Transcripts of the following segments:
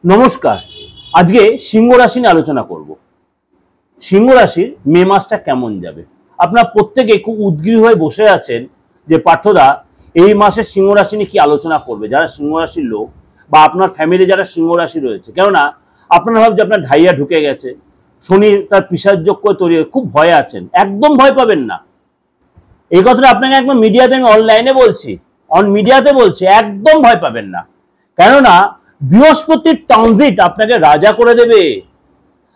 নমস্কার। আজকে সিংহ রাশি নিয়ে আলোচনা করব। সিংহ রাশির মে মাসটা কেমন যাবে। আপনারা প্রত্যেকে খুব উদ্গ্রীব হয়ে বসে আছেন যে পাঠ্যদা এই মাসে সিংহ রাশি নিয়ে কি আলোচনা করবে, যারা সিংহ রাশির লোক বা আপনার ফ্যামিলি যারা সিংহ রাশি রয়েছে। কেননা আপনারা ভাবছেন আপনার ঢাইয়া ঢুকে গেছে, শনি তার পিশাচযোগ্য তৈরি, খুব ভয়ে আছেন। একদম ভয় পাবেন না। এই কথাটা আপনাকে একদম মিডিয়াতে, আমি অনলাইনে বলছি, মিডিয়াতে বলছি, একদম ভয় পাবেন না। কেননা বৃহস্পতির ট্রানজিট আপনাকে রাজা করে দেবে,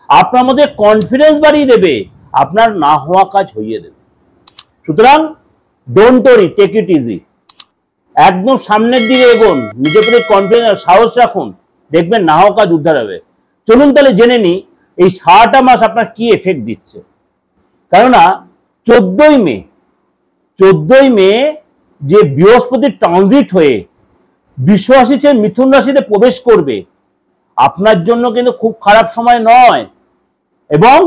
আপনার মধ্যে কনফিডেন্স বাড়িয়ে দেবে, আপনার না হওয়া কাজ হইয়ে দেবে। সুতরাং don't worry, take it easy, একদম সামনের দিকে এগোন, নিজের প্রতি কনফিডেন্স সাহস রাখুন, দেখবেন না হওয়া কাজ উদ্ধার হবে। চলুন তাহলে জেনে নিই এই 6টা মাস আপনার কি এফেক্ট দিচ্ছে। কেননা 14ই মে যে বৃহস্পতির ট্রানজিট হয়ে বৃষ রাশি চেয়ে মিথুন রাশিতে প্রবেশ করবে, আপনার জন্য কিন্তু খুব খারাপ সময় নয়। এবং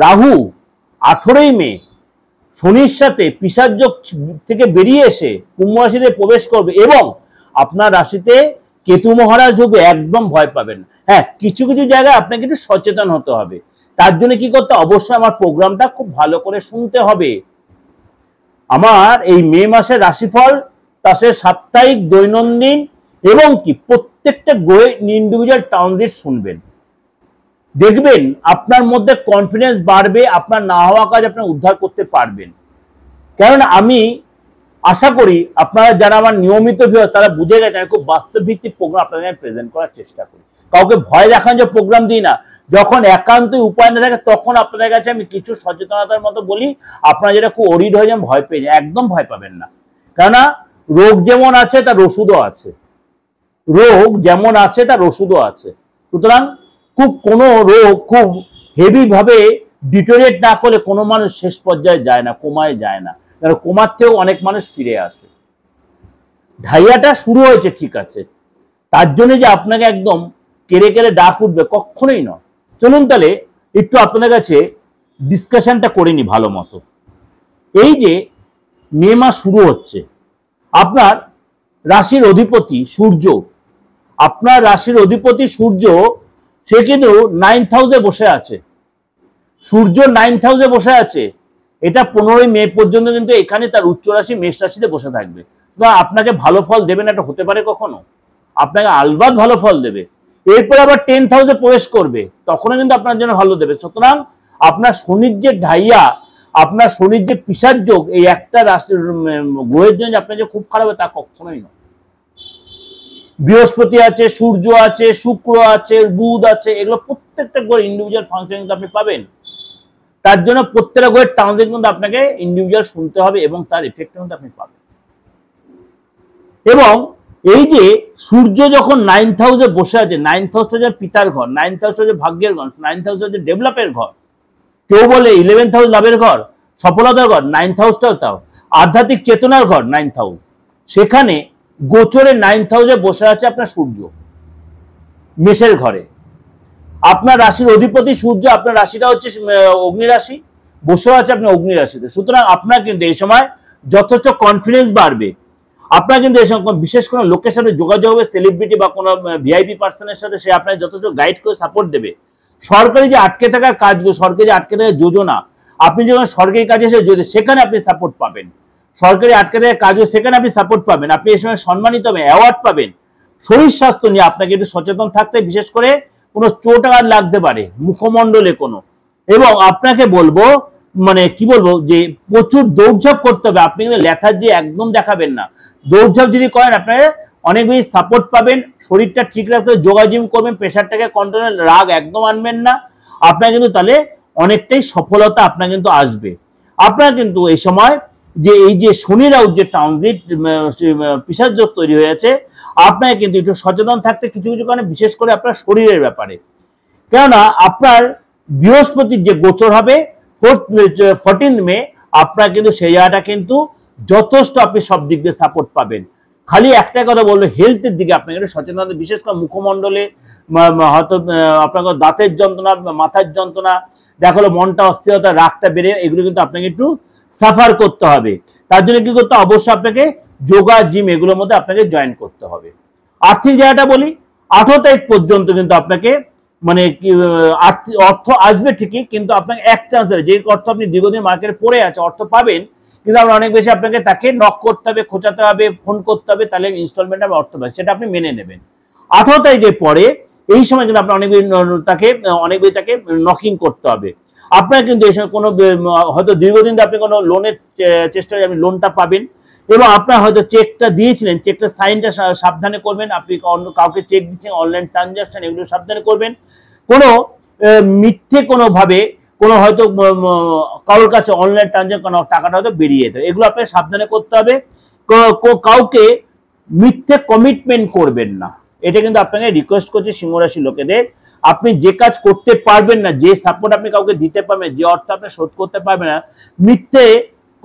রাহু 18ই মে শনির সাথে পিশাচযোগ থেকে বেরিয়ে এসে কুম্ভ রাশিতে প্রবেশ করবে এবং আপনার রাশিতে কেতু মহারাজ হবে। একদম ভয় পাবেন না। হ্যাঁ, কিছু কিছু জায়গায় আপনাকে একটু সচেতন হতে হবে। তার জন্য কি করতে, অবশ্যই আমার প্রোগ্রামটা খুব ভালো করে শুনতে হবে। আমার এই মে মাসের রাশিফল, তার সাপ্তাহিক, দৈনন্দিন এবং কি প্রত্যেকটা গ্রহের ইন্ডিভিজুয়াল ট্রানজিট শুনবেন, দেখবেন আপনার মধ্যে কনফিডেন্স বাড়বে, আপনার না হওয়া কাজ আপনার উদ্ধার করতে পারবেন। কারণ আমি আশা করি আপনারা যারা আমার নিয়মিত ভিউয়ার্স তারা বুঝে গেছেন, আমি খুব বাস্তব ভিত্তিক প্রোগ্রাম আপনাদের প্রেজেন্ট করার চেষ্টা করি। কাউকে ভয় দেখান যে প্রোগ্রাম দিই না। যখন একান্তই উপায় না থাকে তখন আপনাদের কাছে আমি কিছু সচেতনতার মতো বলি। আপনারা যেটা খুব অরিড হয়ে যান, ভয় পেয়ে যান, একদম ভয় পাবেন না। কেননা রোগ যেমন আছে তার ওষুধও আছে, রোগ যেমন আছে তার ওষুধও আছে। সুতরাং খুব কোনো রোগ খুব হেভি ভাবে ডিটোরিয়েট না করে কোনো মানুষ শেষ পর্যায়ে যায় না, কোমায় যায় না। কারণ কোমার থেকেও অনেক মানুষ ফিরে আসে। ঢাইয়াটা শুরু হয়েছে ঠিক আছে, তার জন্য যে আপনাকে একদম কেড়ে কেড়ে ডাক উঠবে, কখনোই নয়। চলুন তাহলে একটু আপনাদের কাছে ডিসকাশনটা করে নি ভালো মতো। এই যে মে মাস শুরু হচ্ছে, আপনার রাশির অধিপতি সূর্য, আপনার রাশির অধিপতি সূর্য সে কিন্তু 9th হাউসে বসে আছে। সূর্য 9th হাউসে বসে আছে। এটা 15ই মে পর্যন্ত কিন্তু এখানে তার উচ্চ রাশি মেষ রাশিতে বসে থাকবে। তো আপনাকে ভালো ফল দেবে না এটা হতে পারে কখনো? আপনাকে আলবাত ভালো ফল দেবে। এরপর আবার 10th হাউসে প্রবেশ করবে, তখনও কিন্তু আপনার জন্য ভালো দেবে। সুতরাং আপনার শনির যে ঢাইয়া, আপনার শনির যে পিশাচ যোগ, এই একটা রাশির গ্রহের জন্য আপনার যে খুব খারাপ হবে তা কখনোই নয়। বৃহস্পতি আছে, সূর্য আছে, শুক্র আছে, বুধ আছে, এগুলো প্রত্যেকটা গ্রহ ইন্ডিভিজুয়াল ফাংশন কিন্তু আপনি পাবেন। তার জন্য প্রত্যেকটা গ্রহের ট্রানজিট কিন্তু আপনাকে ইন্ডিভিজুয়াল শুনতে হবে এবং তার এফেক্ট কিন্তু আপনি পাবেন। এবং এই যে সূর্য যখন 9th হাউসে বসে আছে, 9th হাউসটা হচ্ছে পিতার ঘর, 9th হাউস হচ্ছে ভাগ্যের ঘর, 9th হাউস হচ্ছে ডেভেলপের ঘর। কেউ বলে 11th হাউস লাভের ঘর, সফলতার ঘর, 9th হাউসটাও তাও আধ্যাত্মিক চেতনার ঘর 9th হাউস। সেখানে গোচরে 9th হাউসে বসে আছে আপনার সূর্য মেষের ঘরে। আপনার রাশির অধিপতি সূর্য, আপনার রাশিটা হচ্ছে অগ্নি রাশি, বসে আছে আপনার অগ্নি রাশিতে। সুতরাং আপনার কিন্তু এই সময় যথেষ্ট কনফিডেন্স বাড়বে। আপনার কিন্তু এই সময় বিশেষ কোনো লোকের সাথে যোগাযোগ হবে, সেলিব্রিটি বা কোনো ভিআইপি পার্সনের সাথে, সে আপনাকে যথেষ্ট গাইড করে সাপোর্ট দেবে। সরকারি যে আটকে থাকা কাজগুলো, সরকারি যে আটকে থাকা যোজনা, আপনি যখন সরকারি কাজে সেখানে আপনি সাপোর্ট পাবেন। সরকারি আটকে থাকা কাজও সেখানে আপনি সাপোর্ট পাবেন। আপনি এই সময় সম্মানিত হবে, অ্যাওয়ার্ড পাবেন। শরীর স্বাস্থ্য নিয়ে আপনাকে একটু সচেতন থাকতে, বিশেষ করে কোনো চোট আঘাত লাগতে পারে মুখমণ্ডলে কোনো। এবং আপনাকে বলবো, মানে কি বলবো, যে প্রচুর দৌড়ঝাঁপ করতে হবে। আপনি কিন্তু লেথার্জি একদম দেখাবেন না। দৌড়ঝাঁপ যদি করেন আপনাকে অনেক বেশি সাপোর্ট পাবেন। শরীরটা ঠিক রাখতে যোগা জিম করবেন, প্রেশারটাকে কন্ট্রোলে, রাগ একদম আনবেন না। আপনার কিন্তু তাহলে অনেকটাই সফলতা আপনার কিন্তু আসবে। আপনার কিন্তু এই সময় যে এই যে শনি রাহুর যে ট্রানজিট পিশাচ যোগ তৈরি হয়েছে, আপনাকে কিন্তু একটু সচেতন থাকতে কিছু কিছু কারণে, বিশেষ করে আপনার শরীরের ব্যাপারে। কেননা আপনার বৃহস্পতির যে গোচর হবে 14th মে, আপনার কিন্তু সেই জায়গাটা কিন্তু যথেষ্ট আপনি সব দিক দিয়ে সাপোর্ট পাবেন। খালি একটা কথা বলবো, হেলথের দিকে আপনাকে একটু সচেতন, বিশেষ করে মুখমণ্ডলে হয়তো আপনার দাঁতের যন্ত্রণা, মাথার যন্ত্রণা, দেখালো মনটা অস্থিরতা, রাগটা বেড়ে, এগুলো কিন্তু আপনাকে একটু সাফার করতে হবে। তার জন্য কি করতে, অবশ্যই আপনাকে যোগা জিম এগুলোর মধ্যে আপনাকে জয়েন করতে হবে। আর্থিক জায়গাটা বলি, 18 তারিখ পর্যন্ত কিন্তু আপনাকে মানে অর্থ আসবে ঠিকই, কিন্তু আপনাকে এক চান্স যে অর্থ আপনি দীর্ঘদিন মার্কেটে পড়ে আছে অর্থ পাবেন, কিন্তু আপনার অনেক বেশি আপনাকে তাকে নক করতে হবে, খোঁচাতে হবে, ফোন করতে হবে, তাহলে ইনস্টলমেন্ট আপনি অর্থ পাবেন, সেটা আপনি মেনে নেবেন। 18 তারিখের পরে এই সময় কিন্তু আপনার অনেক বেশি তাকে নকিং করতে হবে। আপনার কিন্তু এই সময় কোনো হয়তো দীর্ঘদিন আপনি কোনো লোনের চেষ্টা আপনি লোনটা পাবেন, এবং আপনার হয়তো চেকটা দিয়েছিলেন, চেকটা সাইনটা সাবধানে করবেন। আপনি অন্য কাউকে চেক দিচ্ছেন, অনলাইন ট্রানজাকশন, এগুলো সাবধানে করবেন। কোনো মিথ্যে কোনোভাবে কোনো হয়তো কারোর কাছে অনলাইন ট্রানজাকশন টাকাটা হয়তো বেরিয়ে যেত, এগুলো আপনাকে সাবধানে করতে হবে। কাউকে মিথ্যে কমিটমেন্ট করবেন না, এটা কিন্তু আপনাকে রিকোয়েস্ট করছি সিংহ রাশির লোকেদের। আপনি যে কাজ করতে পারবেন না, যে সাপোর্ট আপনি কাউকে দিতে পারবেন, যে অর্থ আপনি শোধ করতে পারবেন না, মিথ্যে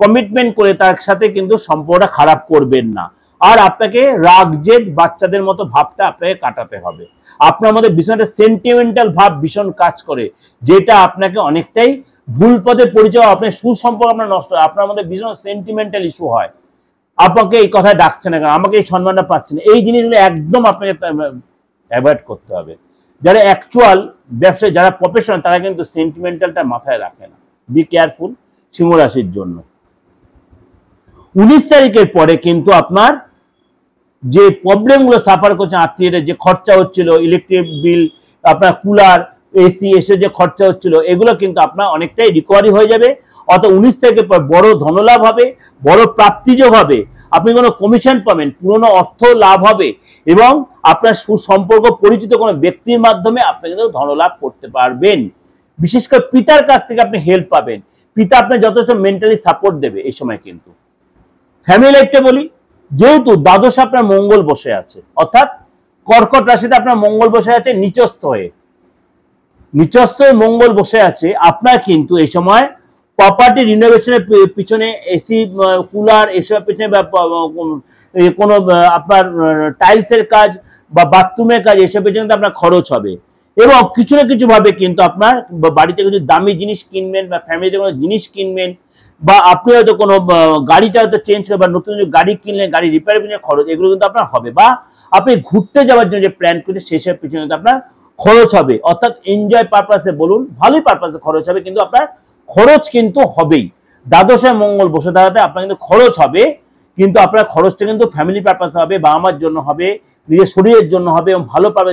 কমিটমেন্ট করে তার সাথে কিন্তু সম্পর্কটা খারাপ করবেন না। আর আপনাকে রাগ জেদ বাচ্চাদের মতো ভাবটা আপনাকে কাটাতে হবে। আপনার মধ্যে ভীষণ সেন্টিমেন্টাল ভাব ভীষণ কাজ করে, যেটা আপনাকে অনেকটাই ভুল পথে পরিচয়, আপনার সুসম্পর্ক আপনার নষ্ট হয়, আপনার মধ্যে ভীষণ সেন্টিমেন্টাল ইস্যু হয়। আপনাকে এই কথায় ডাকছে না কেন, আমাকে এই সম্মানটা পাচ্ছে না, এই জিনিসগুলো একদম আপনাকে অ্যাভয়েড করতে হবে। যারা অ্যাকচুয়াল ব্যবসায়ী, যারা প্রফেশনাল, তারা কিন্তু সেন্টিমেন্টালটা মাথায় রাখে না। বি কেয়ারফুল সিংহ রাশির জন্য। 19 তারিখের পরে কিন্তু আপনার যে প্রবলেমগুলো সাফার করছে, আত্মীয়দের যে খরচা হচ্ছিল, ইলেকট্রিক বিল, আপনার কুলার, এসি এসে যে খরচা হচ্ছিল, এগুলো কিন্তু আপনার অনেকটাই রিকভারি হয়ে যাবে। অর্থাৎ 19 তারিখের পর বড় ধনলাভ হবে, বড় প্রাপ্তিযোগ হবে, আপনি কোনো কমিশন পাবেন, পুরনো অর্থ লাভ হবে, এবং আপনার সুসম্পর্ক পরিচিত কোনো ব্যক্তির মাধ্যমে আপনি কিন্তু ধনলাভ করতে পারবেন। বিশেষ করে পিতার কাছ থেকে আপনি হেল্প পাবেন, পিতা আপনার যথেষ্ট মেন্টালি সাপোর্ট দেবে এই সময়। কিন্তু ফ্যামিলি লাইফটা বলি, যেহেতু দ্বাদশ আপনার মঙ্গল বসে আছে, অর্থাৎ কর্কট রাশিতে আপনার মঙ্গল বসে আছে নিচস্থ হয়ে মঙ্গল বসে আছে, আপনার কিন্তু এই সময় প্রপার্টি রিনোভেশনের পিছনে, এসি কুলার এসব পিছনে, কোনো আপনার টাইলসের কাজ বা বাথরুমের কাজ, এসব পিছনে আপনার খরচ হবে। এবং কিছু না কিছু ভাবে কিন্তু আপনার বাড়িতে কিছু দামি জিনিস কিনবেন, বা ফ্যামিলিতে কোনো জিনিস কিনবেন, বা আপনি হয়তো কোনো গাড়িটা হয়তো চেঞ্জ করবেন, বা নতুন গাড়ি কিনলেন, গাড়ি রিপেয়ারের পিছনে খরচ, এগুলো কিন্তু আপনার হবে। বা আপনি ঘুরতে যাওয়ার জন্য যে প্ল্যান করছেন, সেসব পিছনে কিন্তু আপনার খরচ হবে। অর্থাৎ এনজয় পারপাসে বলুন, ভালোই পারপাসে খরচ হবে, কিন্তু আপনার খরচ কিন্তু হবেই। দ্বাদশে মঙ্গল বসে থাকাতে আপনার কিন্তু খরচ হবে, কিন্তু আপনার খরচটা কিন্তু ফ্যামিলি পারপাসে হবে, বাবা মার জন্য হবে, নিজের শরীরের জন্য হবে, এবং ভালো পাবে।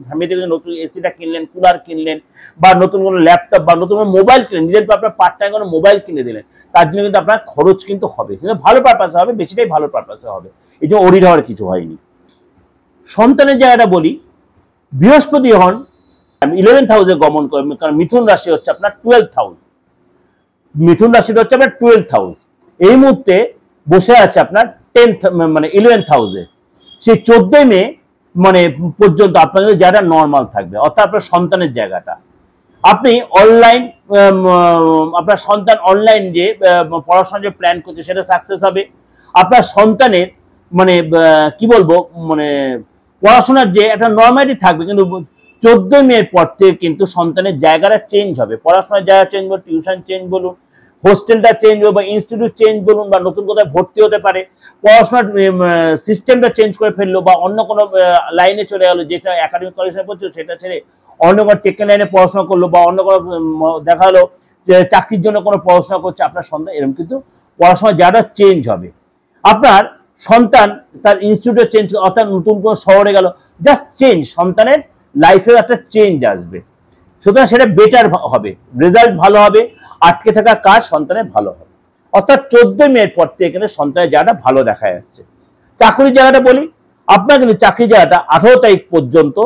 ফ্যামিলিতে নতুন এসিটা কিনলেন, কুলার কিনলেন, বা নতুন কোনো ল্যাপটপ বা নতুন কোনো মোবাইল কিনলেন, নিজের আপনার পার্ট টাইম কোনো মোবাইল কিনে দিলেন, তার জন্য কিন্তু আপনার খরচ কিন্তু হবে, কিন্তু ভালো পারপাসে হবে, বেশিটাই ভালো পারপাসে হবে। এই যে অরিড হওয়ার কিছু হয়নি। সন্তানের জায়গাটা বলি, বৃহস্পতি হন 11th হাউসে গমন করবেন, কারণ মিথুন রাশি হচ্ছে আপনার 12th হাউস, মিথুন রাশিটা হচ্ছে আপনার 12th হাউস। এই মুহূর্তে বসে আছে আপনার 10th মানে 11th হাউসে। সেই 14 মে মানে পর্যন্ত আপনাদের জায়গাটা নর্মাল থাকবে, অর্থাৎ আপনার সন্তানের জায়গাটা, আপনি অনলাইন, আপনার সন্তান অনলাইন যে পড়াশোনা যে প্ল্যান করছে সেটা সাকসেস হবে। আপনার সন্তানের মানে কি বলবো, মানে পড়াশোনার যে একটা নর্মালিটি থাকবে, কিন্তু 14 মে পর থেকে কিন্তু সন্তানের জায়গাটা চেঞ্জ হবে, পড়াশোনার জায়গা চেঞ্জ বলুন, টিউশন চেঞ্জ বলুন, হোস্টেলটা চেঞ্জ হবে, বা ইনস্টিটিউট চেঞ্জ বলুন, বা নতুন কোথায় ভর্তি হতে পারে, পড়াশোনার সিস্টেমটা চেঞ্জ করে ফেললো, বা অন্য কোনো লাইনে চলে গেলো, যেটা একাডেমিক কলেজে পড়ছে সেটা ছেড়ে অন্য কোনো টেকনিক্যাল লাইনে পড়াশোনা করলো, বা অন্য কোনো দেখা হলো যে চাকরির জন্য কোনো পড়াশোনা করছে আপনার সন্তান, এরকম কিন্তু পড়াশোনার জায়গাটা চেঞ্জ হবে। আপনার সন্তান তার ইনস্টিটিউটে চেঞ্জ, অর্থাৎ নতুন কোনো শহরে গেল, জাস্ট চেঞ্জ, সন্তানের লাইফের একটা চেঞ্জ আসবে, সুতরাং সেটা বেটার হবে, রেজাল্ট ভালো হবে, আটকে থাকা কাজ সন্তানের ভালো হবে। অর্থাৎ 14 মে পর থেকে কিন্তু সন্তানের জায়গাটা ভালো দেখা যাচ্ছে। চাকরির জায়গাটা বলি, আপনার কিন্তু চাকরির জায়গাটা 18 তারিখ পর্যন্ত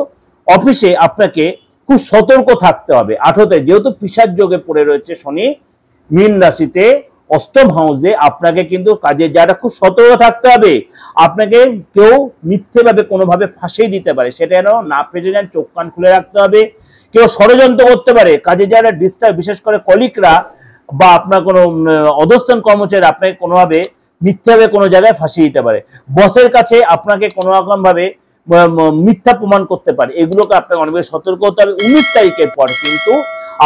অফিসে আপনাকে খুব সতর্ক থাকতে হবে। 18 তারিখ যেহেতু পিশাচ যোগে পড়ে রয়েছে শনি মীন রাশিতে অষ্টম হাউসে, আপনাকে কিন্তু কাজের জায়গাটা খুব সতর্ক থাকতে হবে। আপনাকে কেউ মিথ্যেভাবে কোনোভাবে ফাঁসিয়ে দিতে পারে, সেটা যেন না ফেসে যান, চোখ কান খুলে রাখতে হবে। কেউ ষড়যন্ত্র করতে পারে, কাজের জায়গাটা ডিস্টার্ব, বিশেষ করে কলিগরা বা আপনার কোনো অধস্তন কর্মচারী আপনাকে কোনোভাবে মিথ্যাভাবে কোনো জায়গায় ফাঁসিয়ে দিতে পারে, বসের কাছে আপনাকে কোনো রকম ভাবে মিথ্যা প্রমাণ করতে পারে, এগুলোকে আপনাকে অনেক বেশি সতর্ক হতে হবে। 19 তারিখের পর কিন্তু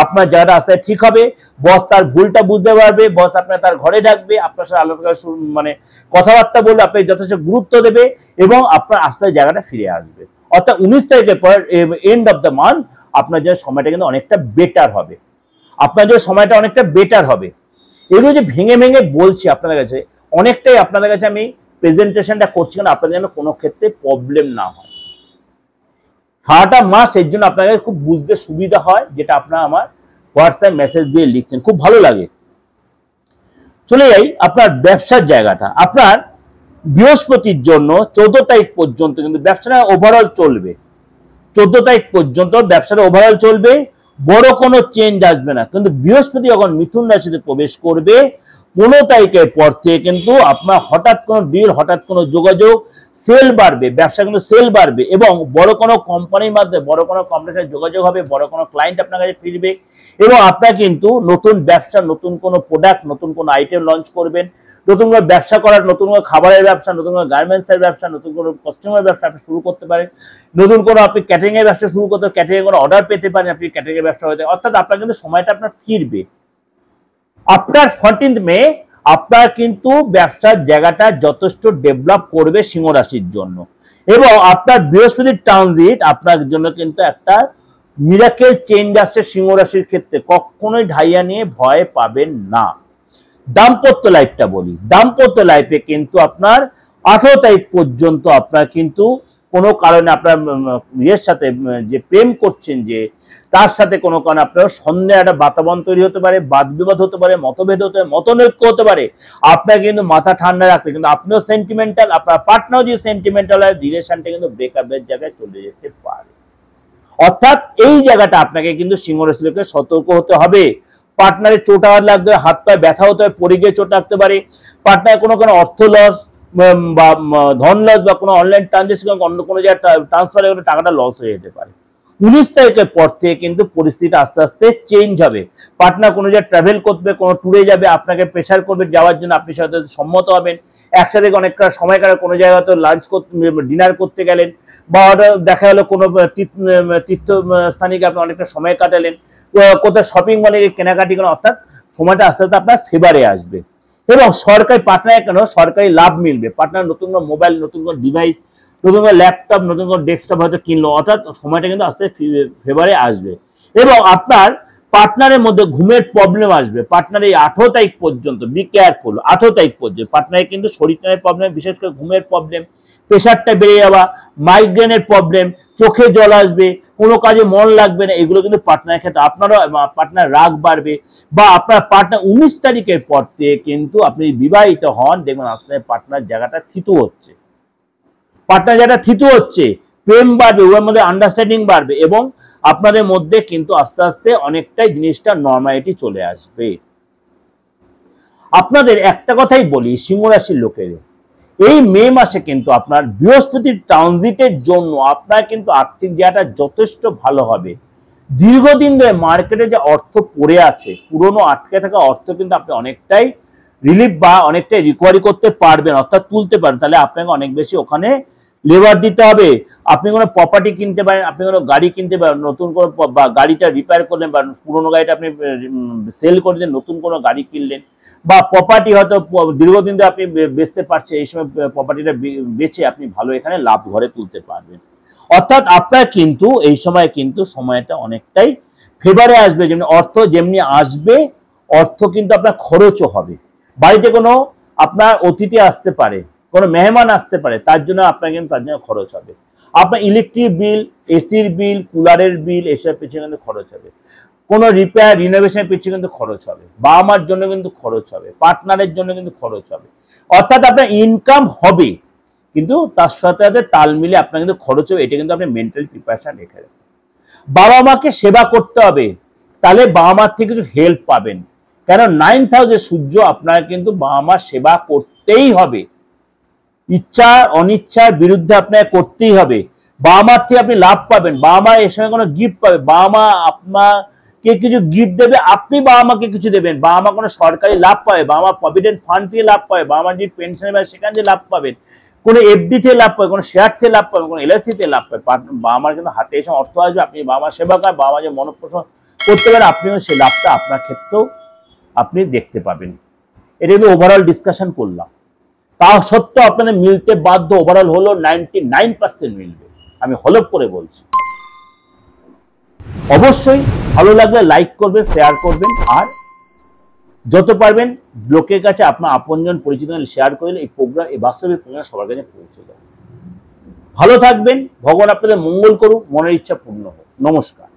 আপনার জায়গাটা আস্তে আস্তে ঠিক হবে, বস তার ভুলটা বুঝতে পারবে, বস আপনার তার ঘরে ডাকবে, আপনার সাথে আলোচনা মানে কথাবার্তা বললে আপনাকে যথেষ্ট গুরুত্ব দেবে, এবং আপনার আস্তে জায়গাটা ফিরে আসবে। অর্থাৎ 19 তারিখের পর এন্ড অফ দ্য মান্থ আপনার জন্য সময়টা কিন্তু অনেকটা বেটার হবে, আপনার জন্য সময়টা অনেকটা বেটার হবে। এগুলো যে ভেঙে ভেঙে বলছি আপনাদের কাছে, অনেকটাই আপনাদের কাছে আমি প্রেজেন্টেশনটা করছি কারণ আপনাদের যেন কোনো ক্ষেত্রে প্রবলেম না হয়। সারাটা মাস এর জন্য আপনাদের খুব বুঝতে সুবিধা হয়, যেটা আপনারা আমার হোয়াটসঅ্যাপ মেসেজ দিয়ে লিখছেন, খুব ভালো লাগে। চলে যাই আপনার ব্যবসার জায়গাটা। আপনার বৃহস্পতির জন্য 14 তারিখ পর্যন্ত কিন্তু ব্যবসাটা ওভারঅল চলবে, 14 তারিখ পর্যন্ত ব্যবসাটা ওভারঅল চলবে, বড় কোনো চেঞ্জ আসবে না। কিন্তু বৃহস্পতি যখন মিথুন রাশিতে প্রবেশ করবে 15 তারিখের পর থেকে কিন্তু আপনার হঠাৎ কোনো ডিল, হঠাৎ কোনো যোগাযোগ, সেল বাড়বে, ব্যবসা কিন্তু সেল বাড়বে এবং বড় কোনো কোম্পানির মাধ্যমে বড় কোনো কোম্পানির সাথে যোগাযোগ হবে, বড় কোনো ক্লায়েন্ট আপনার কাছে ফিরবে এবং আপনার কিন্তু নতুন ব্যবসা, নতুন কোনো প্রোডাক্ট, নতুন কোনো আইটেম লঞ্চ করবেন, নতুন করে ব্যবসা করার, নতুন করে খাবারের ব্যবসা, নতুন করে গার্মেন্টসের ব্যবসা, নতুন কোনো কাস্টমার ব্যবসা আপনি শুরু করতে পারেন, নতুন কোনো আপনি ক্যাটারিং এর ব্যবসা শুরু করতে, ক্যাটারিং কোনো অর্ডার পেতে পারেন, আপনি ক্যাটারিং এর ব্যবসা হতে, অর্থাৎ আপনার কিন্তু সময়টা আপনার ফিরবে। আফটার 14 মে আপনার কিন্তু ব্যবসার জায়গাটা যথেষ্ট ডেভেলপ করবে সিংহ রাশির জন্য এবং আপনার বৃহস্পতির ট্রানজিট আপনার জন্য কিন্তু একটা মিরাকেল চেঞ্জ আসছে সিংহ রাশির ক্ষেত্রে, কখনোই ঢাইয়া নিয়ে ভয় পাবেন না। দাম্পত্য লাইফটা বলি, দাম্পত্য লাইফে কিন্তু আপনার 18 তারিখ পর্যন্ত আপনার কিন্তু কোনো কারণে আপনার ইয়ের সাথে যে প্রেম করছেন, যে তার সাথে কোনো কারণে আপনার সন্দেহ একটা বাতাবরণ তৈরি হতে পারে, বাদ বিবাদ হতে পারে, মতভেদ হতে পারে, মতনৈক্য হতে পারে। আপনার কিন্তু মাথা ঠান্ডা রাখতে, কিন্তু আপনিও সেন্টিমেন্টাল, আপনার পার্টনারও যে সেন্টিমেন্টাল হয়, রিলেশনটা কিন্তু ব্রেকআপের জায়গায় চলে যেতে পারে। অর্থাৎ এই জায়গাটা আপনাকে কিন্তু সিংহ রাশি লোকে সতর্ক হতে হবে। পার্টনারের চোট আঘাত লাগতে হয়, হাত পায়ে ব্যথা হতে হয়, পড়ে গিয়ে চোট লাগতে পারে, পার্টনারের কোনো কোনো অর্থ লস বা ধন লস বা কোনো অনলাইন ট্রানজেকশন, অন্য কোনো জায়গায় ট্রান্সফার করে টাকাটা লস হয়ে যেতে পারে। 19 তারিখের পর থেকে কিন্তু পরিস্থিতি আস্তে আস্তে চেঞ্জ হবে। পার্টনার কোনো জায়গায় ট্রাভেল করবে, কোনো ট্যুরে যাবে, আপনাকে প্রেশার করবে যাওয়ার জন্য, আপনি সাথে সম্মত হবেন, একসাথে অনেকটা সময় কাটে, কোনো জায়গায় তো লাঞ্চ করতে, ডিনার করতে গেলেন, বা দেখা গেলো কোনো তীর্থস্থানে আপনি অনেকটা সময় কাটালেন, কোথাও শপিং মলে কেনাকাটি করেন, অর্থাৎ সময়টা আস্তে আস্তে আপনার ফেভারে আসবে এবং সরকারি পার্টনার কেন সরকারি লাভ মিলবে। পার্টনার নতুন কোনো মোবাইল, নতুন কোনো ডিভাইস, নতুন কোনো ল্যাপটপ, নতুন কোনো ডেস্কটপ হয়তো কিনলো, অর্থাৎ সময়টা কিন্তু আস্তে ফেভারে আসবে এবং আপনার পার্টনারের মধ্যে ঘুমের প্রবলেম আসবে। পার্টনার এই 18 তারিখ পর্যন্ত বি কেয়ারফুল, 18 তারিখ পর্যন্ত পার্টনারের কিন্তু শরীরের প্রবলেম, বিশেষ করে ঘুমের প্রবলেম, প্রেশারটা বেড়ে যাওয়া, মাইগ্রেনের প্রবলেম, চোখে জল আসবে, কোনো কাজে মন লাগবে না, এগুলো কিন্তু পার্টনারের ক্ষেত্রে। আপনারও পার্টনার রাগ বাড়বে বা আপনার পার্টনার 19 তারিখের পর থেকে কিন্তু আপনি বিবাহিত হন, দেখবেন আস্তে পার্টনার জায়গাটা থিতু হচ্ছে, পার্টনার জায়গাটা থিতু হচ্ছে, প্রেম বাড়বে, ওর মধ্যে আন্ডারস্ট্যান্ডিং বাড়বে এবং আপনাদের মধ্যে কিন্তু আস্তে আস্তে অনেকটাই জিনিসটা নর্মালিটি চলে আসবে। আপনাদের একটা কথাই বলি সিংহ রাশির লোকের, এই মে মাসে কিন্তু আপনার বৃহস্পতির ট্রানজিটের জন্য আপনার কিন্তু আর্থিক জায়গাটা যথেষ্ট ভালো হবে। দীর্ঘদিন ধরে মার্কেটে যে অর্থ পড়ে আছে, পুরনো আটকে থাকা অর্থ কিন্তু আপনি অনেকটাই রিলিফ বা অনেকটাই রিকভারি করতে পারবেন, অর্থাৎ তুলতে পারবেন। তাহলে আপনাকে অনেক বেশি ওখানে লেবার দিতে হবে। আপনি কোনো প্রপার্টি কিনতে পারেন, আপনি কোনো গাড়ি কিনতে পারেন, নতুন কোনো বা গাড়িটা রিপেয়ার করলেন বা পুরোনো গাড়িটা আপনি সেল করে দিলেন, নতুন কোনো গাড়ি কিনলেন, বা প্রপার্টি হয়তো দীর্ঘদিন ধরে আপনি বেচতে পারছেন, এই সময় প্রপার্টিটা বেচে আপনি ভালো এখানে লাভ ঘরে তুলতে পারবেন। অর্থাৎ আপনার কিন্তু এই সময় কিন্তু সময়টা অনেকটাই ফেভারে আসবে। যেমনি অর্থ যেমনি আসবে, অর্থ কিন্তু আপনার খরচও হবে। বাড়িতে কোনো আপনার অতিথি আসতে পারে, কোনো মেহমান আসতে পারে, তার জন্য আপনার কিন্তু তার জন্য খরচ হবে। আপনার ইলেকট্রিক বিল, এসির বিল, কুলারের বিল, এসব পিছনে কিন্তু খরচ হবে। কোনো রিপেয়ার রিনোভেশনের পিছনে কিন্তু খরচ হবে, বাবা মার জন্য কিন্তু খরচ হবে, পার্টনারের জন্য কিন্তু খরচ হবে। অর্থাৎ আপনার ইনকাম হবে কিন্তু তার সাথে সাথে তাল মিলে আপনার কিন্তু খরচ হবে। এটা কিন্তু আপনি মেন্টাল প্রিপারেশন রেখে রাখবেন। বাবা মাকে সেবা করতে হবে, তাহলে বাবা মার থেকে কিছু হেল্প পাবেন, কেন 9th হাউসে সূর্য, আপনার কিন্তু বাবা মার সেবা করতেই হবে, ইচ্ছা অনিচ্ছার বিরুদ্ধে আপনাকে করতেই হবে। বাবা মার থেকে আপনি লাভ পাবেন, বাবা মা এর সঙ্গে কোনো গিফট পাবে, বাবা মা আপনাকে কিছু গিফট দেবে, আপনি বাবা মাকে কিছু দেবেন, বাবা মা কোনো সরকারি লাভ পাবে, বাবা মা প্রভিডেন্ট ফান্ড থেকে লাভ পাবে, বাবা মা যে পেনশন পাবে সেখান থেকে লাভ পাবেন, কোনো এফডি থেকে লাভ পাবে, কোনো শেয়ার থেকে লাভ পাবে, কোনো এলআইসি থেকে লাভ পাবে। বাবা মার কিন্তু হাতে এসে অর্থ আসবে, আপনি বাবা মার সেবা করেন, বাবা মা যে মনোপোষণ করতে পারেন, আপনিও সেই লাভটা আপনার ক্ষেত্রেও আপনি দেখতে পাবেন। এটা কিন্তু ওভারঅল ডিসকাশন করলাম। তা সত্ত্বেও আপনাদের মিলতে বাধ্য, ওভারঅল হলো 99% মিলবে। আমি হলপ করে বলছি। অবশ্যই ভালো লাগলে লাইক করবেন, শেয়ার করবেন, আর যত পারবেন লোকের কাছে আপনার আপনজন পরিচিত শেয়ার করলে এই প্রোগ্রাম, এই বাস্তবিক প্রোগ্রাম সবার কাছে পৌঁছে যাবে। ভালো থাকবেন, ভগবান আপনাদের মঙ্গল করুক, মনের ইচ্ছা পূর্ণ হোক। নমস্কার।